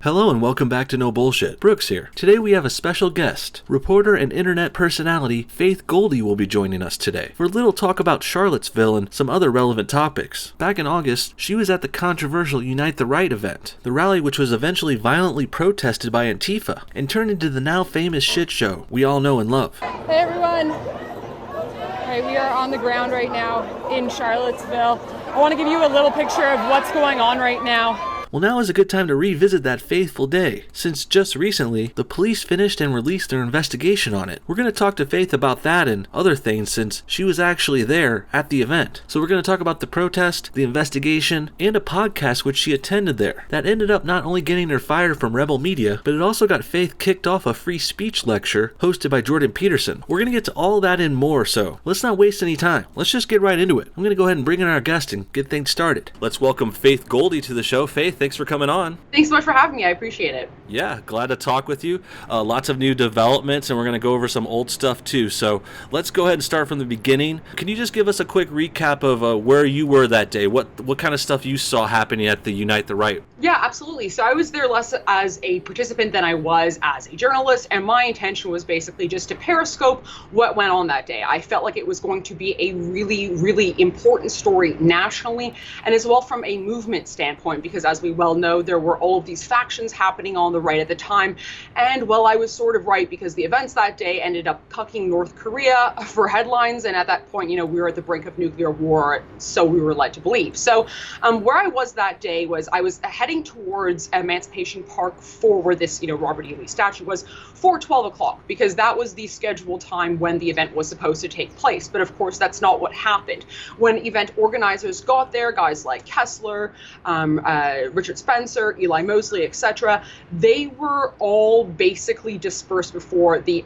Hello and welcome back to No Bullshit. Brooks here. Today we have a special guest. Reporter and internet personality Faith Goldy will be joining us today for a little talk about Charlottesville and some other relevant topics. Back in August, she was at the controversial Unite the Right event, the rally which was eventually violently protested by Antifa and turned into the now famous shit show we all know and love. Hey everyone! Alright, we are on the ground right now in Charlottesville. I want to give you a little picture of what's going on right now. Well, now is a good time to revisit that fateful day, since just recently, the police finished and released their investigation on it. We're going to talk to Faith about that and other things since she was actually there at the event. So we're going to talk about the protest, the investigation, and a podcast which she attended there. That ended up not only getting her fired from Rebel Media, but it also got Faith kicked off a free speech lecture hosted by Jordan Peterson. We're going to get to all that and more, so let's not waste any time. Let's just get right into it. I'm going to go ahead and bring in our guest and get things started. Let's welcome Faith Goldy to the show. Faith, thanks for coming on. Thanks so much for having me. I appreciate it. Yeah, glad to talk with you. Lots of new developments, and we're going to go over some old stuff too. So let's go ahead and start from the beginning. Can you just give us a quick recap of where you were that day? What kind of stuff you saw happening at the Unite the Right? Yeah, absolutely. So I was there less as a participant than I was as a journalist, and my intention was basically just to periscope what went on that day. I felt like it was going to be a really, really important story nationally, and as well from a movement standpoint, because as we well know, there were all of these factions happening on the right at the time. And well, I was sort of right, because the events that day ended up cucking North Korea for headlines. And at that point, we were at the brink of nuclear war, so we were led to believe. So where I was that day was I was heading towards Emancipation Park for where this, Robert E. Lee statue was for 12 o'clock, because that was the scheduled time when the event was supposed to take place. But of course, that's not what happened. When event organizers got there, guys like Kessler, Richard Spencer, Eli Mosley, etc., they were all basically dispersed before the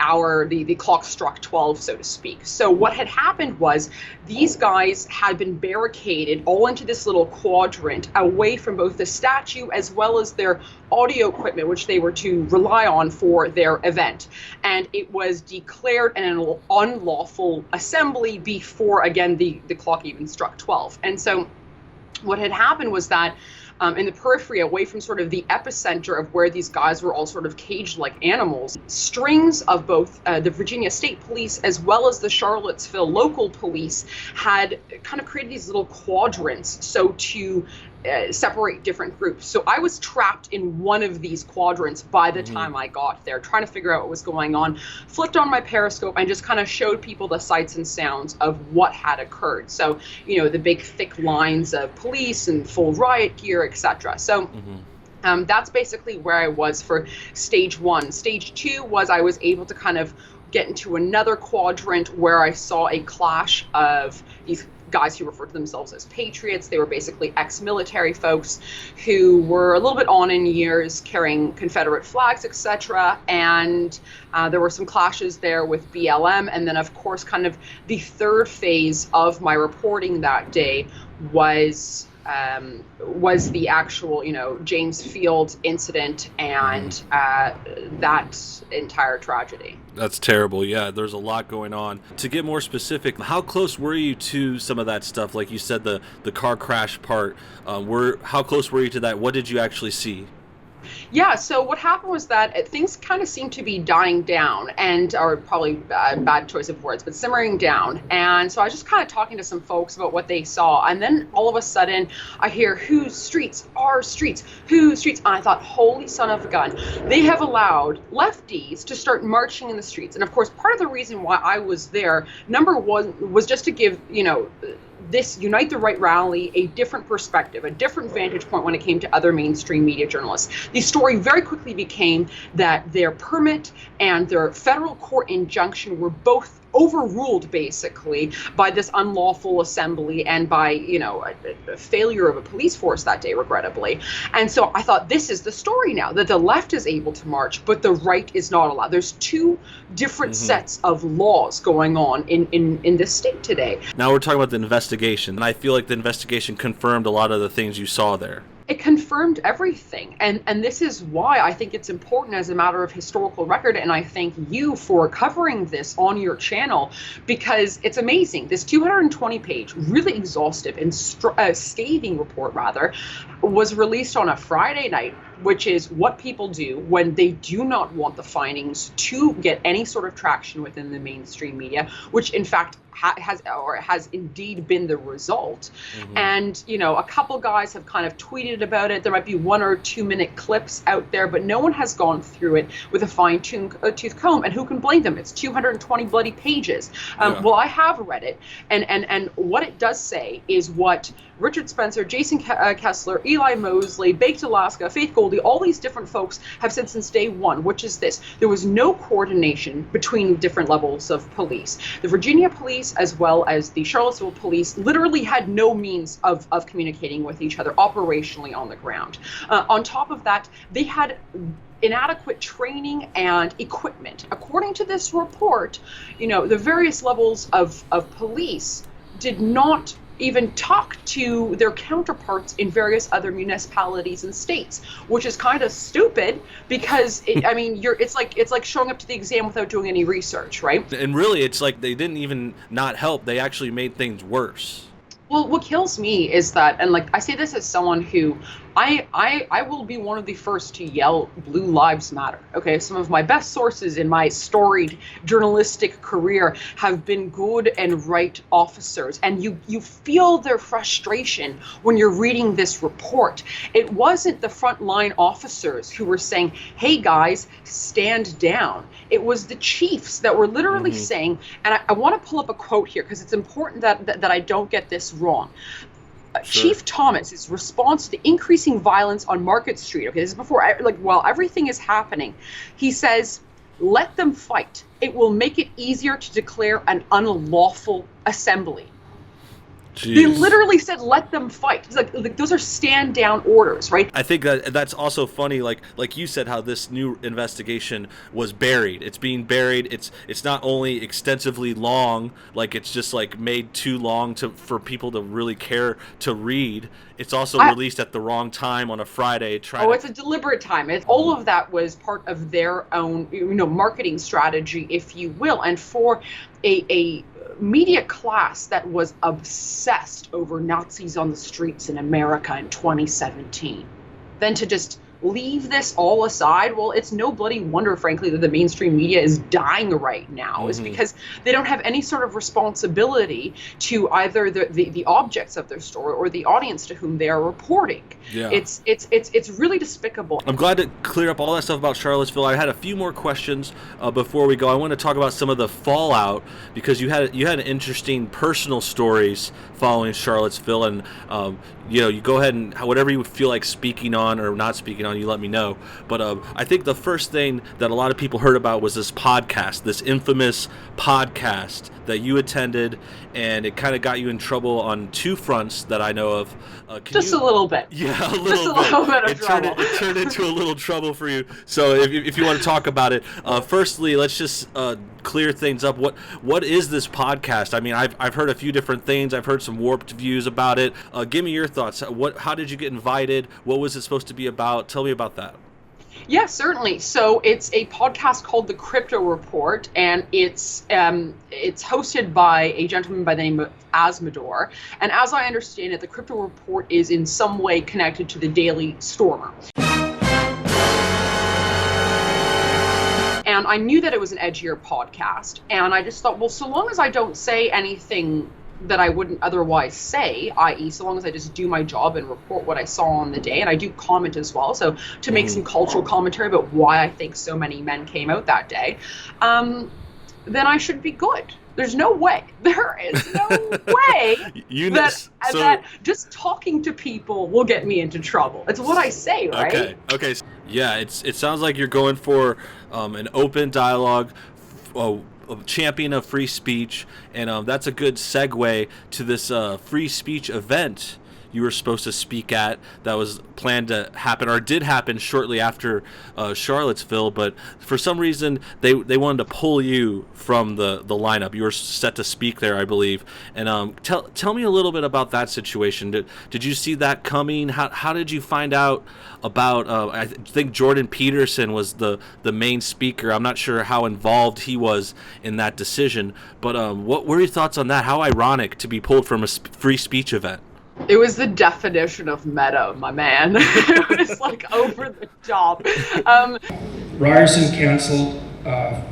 clock struck 12, so to speak. So what had happened was these guys had been barricaded all into this little quadrant away from both the statue as well as their audio equipment, which they were to rely on for their event. And it was declared an unlawful assembly before, again, the clock even struck 12. And so what had happened was that in the periphery, away from sort of the epicenter of where these guys were all sort of caged like animals, strings of both the Virginia State Police as well as the Charlottesville local police had kind of created these little quadrants so to separate different groups. So I was trapped in one of these quadrants by the time I got there, trying to figure out what was going on, flicked on my periscope and just kind of showed people the sights and sounds of what had occurred. So, the big thick lines of police and full riot gear, etc. So that's basically where I was for stage one. Stage two was I was able to kind of get into another quadrant where I saw a clash of these guys who referred to themselves as patriots. They were basically ex-military folks who were a little bit on in years, carrying Confederate flags, etc. And there were some clashes there with BLM. And then, of course, kind of the third phase of my reporting that day was the actual, James Field incident and that entire tragedy. That's terrible. Yeah, there's a lot going on. To get more specific, how close were you to some of that stuff? Like you said, the car crash part. How close were you to that? What did you actually see? Yeah, so what happened was that things kind of seemed to be dying down or probably bad choice of words, but simmering down. And so I was just kind of talking to some folks about what they saw. And then all of a sudden I hear, whose streets are streets? Whose streets? And I thought, holy son of a gun. They have allowed lefties to start marching in the streets. And of course, part of the reason why I was there, number one, was just to give, this Unite the Right rally a different perspective, a different vantage point when it came to other mainstream media journalists. The story very quickly became that their permit and their federal court injunction were both overruled basically by this unlawful assembly and by, a failure of a police force that day, regrettably. And so I thought, this is the story now, that the left is able to march, but the right is not allowed. There's two different sets of laws going on in this state today. Now we're talking about the investigation, and I feel like the investigation confirmed a lot of the things you saw there. It confirmed everything. And this is why I think it's important as a matter of historical record. And I thank you for covering this on your channel, because it's amazing. This 220-page, really exhaustive and scathing report, rather, was released on a Friday night, which is what people do when they do not want the findings to get any sort of traction within the mainstream media, which in fact has indeed been the result. And, you know, a couple guys have kind of tweeted about it. There might be 1 or 2 minute clips out there, but no one has gone through it with a fine-tooth comb. And who can blame them? It's 220 bloody pages. Well, I have read it, and what it does say is what Richard Spencer, Jason Kessler, Eli Mosley, Baked Alaska, Faith Goldy, all these different folks have said since day one, which is this: there was no coordination between different levels of police. The Virginia police, as well as the Charlottesville police, literally had no means of communicating with each other operationally on the ground. On top of that, they had inadequate training and equipment. According to this report, you know, the various levels of police did not even talk to their counterparts in various other municipalities and states, which is kind of stupid, because it's like showing up to the exam without doing any research, right? And really, it's like they didn't even not help; they actually made things worse. Well, what kills me is that, and like I say this as someone who, I will be one of the first to yell Blue Lives Matter. Okay, some of my best sources in my storied journalistic career have been good and right officers, and you feel their frustration when you're reading this report. It wasn't the frontline officers who were saying, "Hey guys, stand down." It was the chiefs that were literally saying, and I want to pull up a quote here because it's important that I don't get this wrong. Sure. Chief Thomas's response to the increasing violence on Market Street. Okay, this is before, like, while everything is happening, he says, "Let them fight. It will make it easier to declare an unlawful assembly." Jeez. They literally said, "Let them fight." It's like those are stand down orders, right? I think that's also funny, like you said, how this new investigation was buried. It's being buried. It's not only extensively long, like it's just like made too long for people to really care to read. It's also released at the wrong time on a Friday. It's a deliberate time. All of that was part of their own, marketing strategy, if you will. And for a media class that was obsessed over Nazis on the streets in America in 2017, then to just leave this all aside, well, it's no bloody wonder, frankly, that the mainstream media is dying right now, is because they don't have any sort of responsibility to either the objects of their story or the audience to whom they are reporting. Yeah. It's really despicable. I'm glad to clear up all that stuff about Charlottesville. I had a few more questions before we go. I want to talk about some of the fallout, because you had interesting personal stories following Charlottesville, and you go ahead and whatever you feel like speaking on or not speaking on, you let me know. But I think the first thing that a lot of people heard about was this podcast, this infamous podcast that you attended, and it kind of got you in trouble on two fronts that I know of. A little bit. Yeah, a little bit of trouble. It turned into a little trouble for you. So if you want to talk about it, firstly, let's just clear things up. What is this podcast? I mean, I've heard a few different things. I've heard some warped views about it. Give me your thoughts. How did you get invited? What was it supposed to be about? Tell me about that. Yeah, certainly. So it's a podcast called The Crypto Report, and it's hosted by a gentleman by the name of Asmodor. And as I understand it, The Crypto Report is in some way connected to the Daily Stormer. And I knew that it was an edgier podcast, and I just thought, well, so long as I don't say anything that I wouldn't otherwise say, i.e. so long as I just do my job and report what I saw on the day, and I do comment as well, so to make some cultural commentary about why I think so many men came out that day, then I should be good. There's no way. There is no way that just talking to people will get me into trouble. It's what I say, right? Okay. Yeah, it sounds like you're going for an open dialogue, a champion of free speech, and that's a good segue to this free speech event you were supposed to speak at that was planned to happen or did happen shortly after Charlottesville, but for some reason they wanted to pull you from the lineup. You were set to speak there, I believe. And tell me a little bit about that situation. Did you see that coming? How did you find out about I think Jordan Peterson was the main speaker. I'm not sure how involved he was in that decision, but what were your thoughts on that? How ironic to be pulled from a free speech event. It was the definition of meta, my man. It was like over the top. Ryerson canceled a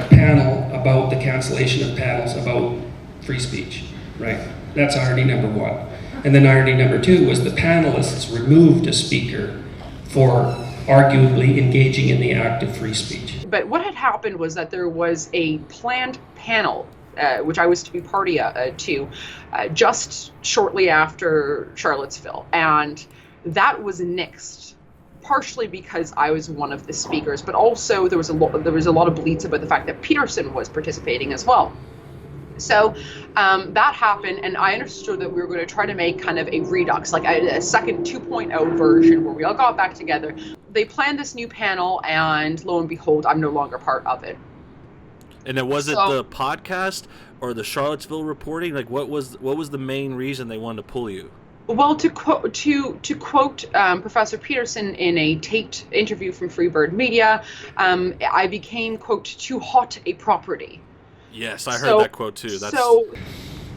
panel about the cancellation of panels about free speech, right? That's irony number one. And then irony number two was the panelists removed a speaker for arguably engaging in the act of free speech. But what had happened was that there was a planned panel, which I was to be party to, just shortly after Charlottesville. And that was nixed, partially because I was one of the speakers, but also there was a lot of bleats about the fact that Peterson was participating as well. So that happened, and I understood that we were going to try to make kind of a redux, like a second 2.0 version where we all got back together. They planned this new panel, and lo and behold, I'm no longer part of it. And it wasn't the podcast or the Charlottesville reporting? Like, what was the main reason they wanted to pull you? Well, to quote Professor Peterson in a taped interview from Freebird Media, I became, quote, too hot a property. Yes, I heard that quote too.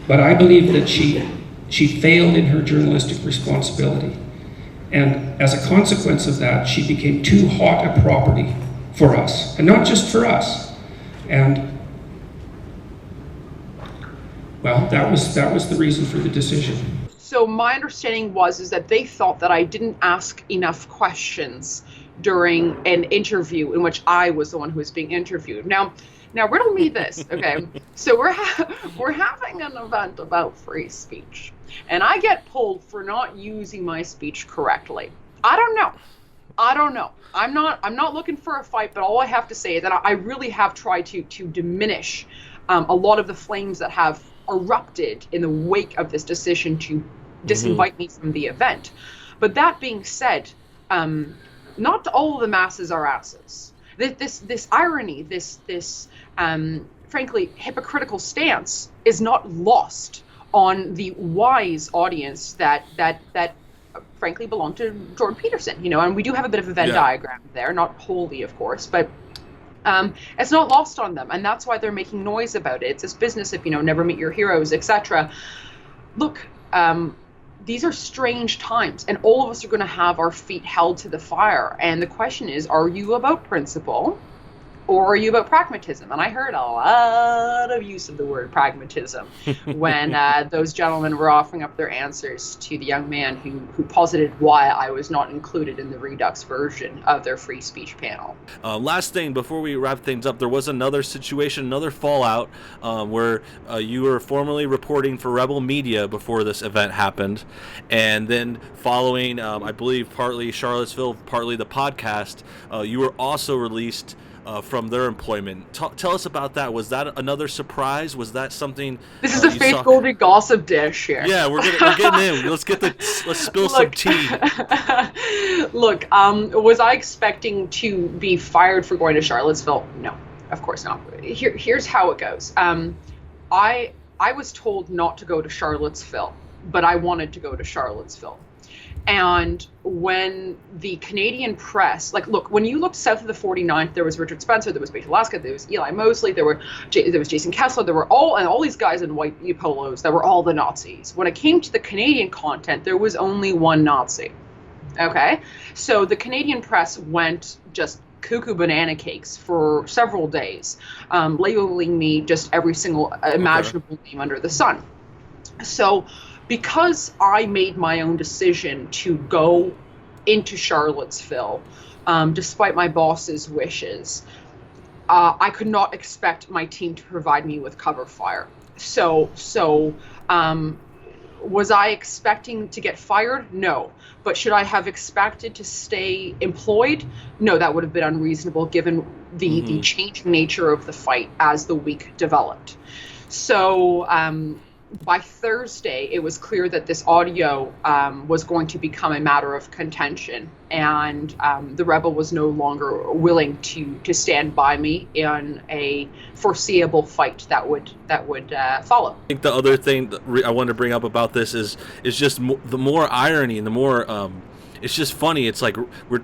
But I believe that she failed in her journalistic responsibility. And as a consequence of that, she became too hot a property for us. And not just for us. And, well, that was the reason for the decision. So my understanding is that they thought that I didn't ask enough questions during an interview in which I was the one who was being interviewed. Now riddle me this, okay? So we're having an event about free speech, and I get pulled for not using my speech correctly. I don't know. I'm not looking for a fight, but all I have to say is that I really have tried to diminish a lot of the flames that have erupted in the wake of this decision to disinvite me from the event. But that being said, not all of the masses are asses. This irony, this frankly hypocritical stance is not lost on the wise audience that frankly belonged to Jordan Peterson, and we do have a bit of a Venn diagram there, not wholly, of course, but it's not lost on them, and that's why they're making noise about it. It's this business of, never meet your heroes, etc. Look, these are strange times, and all of us are going to have our feet held to the fire. And the question is, are you about principle, or are you about pragmatism? And I heard a lot of use of the word pragmatism when those gentlemen were offering up their answers to the young man who posited why I was not included in the Redux version of their free speech panel. Last thing, before we wrap things up, there was another situation, another fallout, where you were formerly reporting for Rebel Media before this event happened, and then following, I believe, partly Charlottesville, partly the podcast, you were also released from their employment. Tell us about that. Was that another surprise? Was that something? This is a Faith Goldy gossip dish here. Yeah, we're getting in. Let's spill some tea. Look, was I expecting to be fired for going to Charlottesville? No, of course not. Here's how it goes. I was told not to go to Charlottesville, but I wanted to go to Charlottesville. And when the Canadian press, look, when you looked south of the 49th, there was Richard Spencer, there was Rachel Alaska, there was Eli Mosley, there was Jason Kessler, there were all these guys in white polos that were all the Nazis. When it came to the Canadian content, there was only one Nazi. Okay? So the Canadian press went just cuckoo banana cakes for several days, labeling me just every single imaginable name under the sun. So because I made my own decision to go into Charlottesville, despite my boss's wishes, I could not expect my team to provide me with cover fire. So was I expecting to get fired? No. But should I have expected to stay employed? No, that would have been unreasonable given the changing nature of the fight as the week developed. So by Thursday, it was clear that this audio was going to become a matter of contention, and the rebel was no longer willing to stand by me in a foreseeable fight that would follow. I think the other thing that I want to bring up about this is just the more irony and the more it's just funny. It's like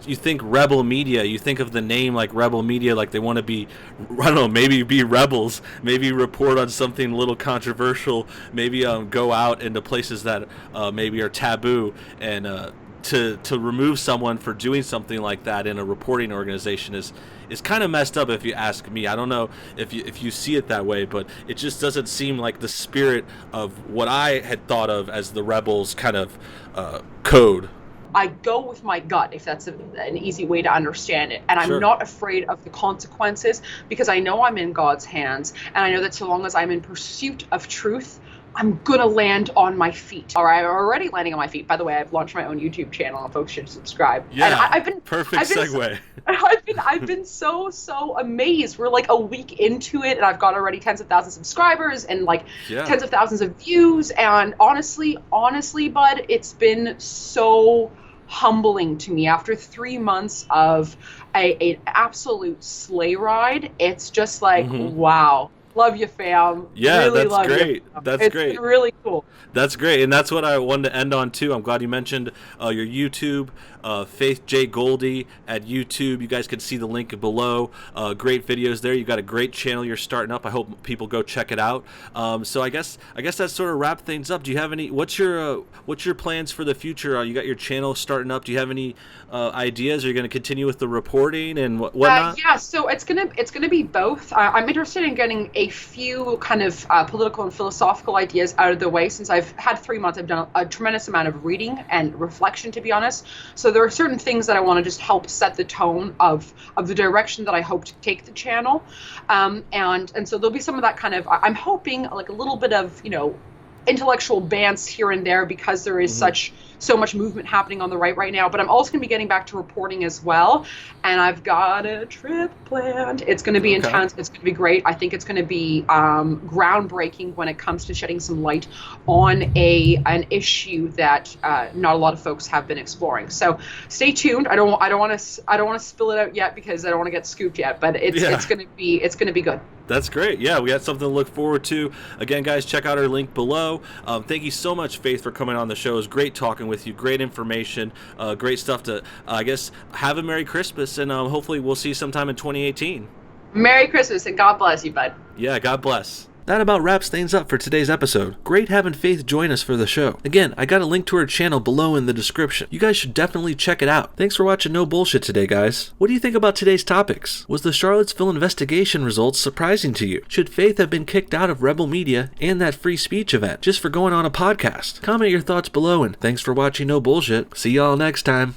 you think rebel media, you think of the name like rebel media, like they want to be, I don't know, maybe be rebels, maybe report on something a little controversial, maybe go out into places that maybe are taboo, and to remove someone for doing something like that in a reporting organization is kind of messed up, if you ask me. I don't know if you see it that way, but it just doesn't seem like the spirit of what I had thought of as the rebels kind of code. I go with my gut, if that's an easy way to understand it. And I'm Sure. not afraid of the consequences, because I know I'm in God's hands. And I know that so long as I'm in pursuit of truth, I'm going to land on my feet. All right, I'm already landing on my feet. By the way, I've launched my own YouTube channel, and folks should subscribe. Yeah, and I've been segue. I've been so amazed. We're like a week into it, and I've got already tens of thousands of subscribers and like tens of thousands of views. And honestly, bud, it's been so humbling to me after 3 months of an absolute sleigh ride. It's just like, wow. Love you, fam. Yeah, really that's love great. You. That's great. It's really cool. That's great, and that's what I wanted to end on too. I'm glad you mentioned your YouTube, Faith J. Goldy at YouTube. You guys can see the link below. Great videos there. You got a great channel you're starting up. I hope people go check it out. So I guess that sort of wrap things up. Do you have any? What's your plans for the future? You got your channel starting up. Do you have any ideas? Are you going to continue with the reporting and whatnot? Yeah, so it's gonna be both. I'm interested in getting a few kind of political and philosophical ideas out of the way. Since I've had 3 months, I've done a tremendous amount of reading and reflection, to be honest. So there are certain things that I want to just help set the tone of the direction that I hope to take the channel, and so there'll be some of that kind of. I'm hoping like a little bit of intellectual bants here and there, because there is so much movement happening on the right now. But I'm also going to be getting back to reporting as well, and I've got a trip planned. It's going to be intense. It's going to be great. I think it's going to be groundbreaking when it comes to shedding some light on an issue that not a lot of folks have been exploring. So stay tuned. I don't want to spill it out yet, because I don't want to get scooped yet. But it's going to be good. That's great. Yeah, we got something to look forward to. Again, guys, check out our link below. Thank you so much, Faith, for coming on the show. It was great talking with you. Great information. Great stuff to, I guess, have a Merry Christmas, and hopefully we'll see you sometime in 2018. Merry Christmas, and God bless you, bud. Yeah, God bless. That about wraps things up for today's episode. Great having Faith join us for the show. Again, I got a link to her channel below in the description. You guys should definitely check it out. Thanks for watching No Bullshit today, guys. What do you think about today's topics? Was the Charlottesville investigation results surprising to you? Should Faith have been kicked out of Rebel Media and that free speech event just for going on a podcast? Comment your thoughts below, and thanks for watching No Bullshit. See y'all next time.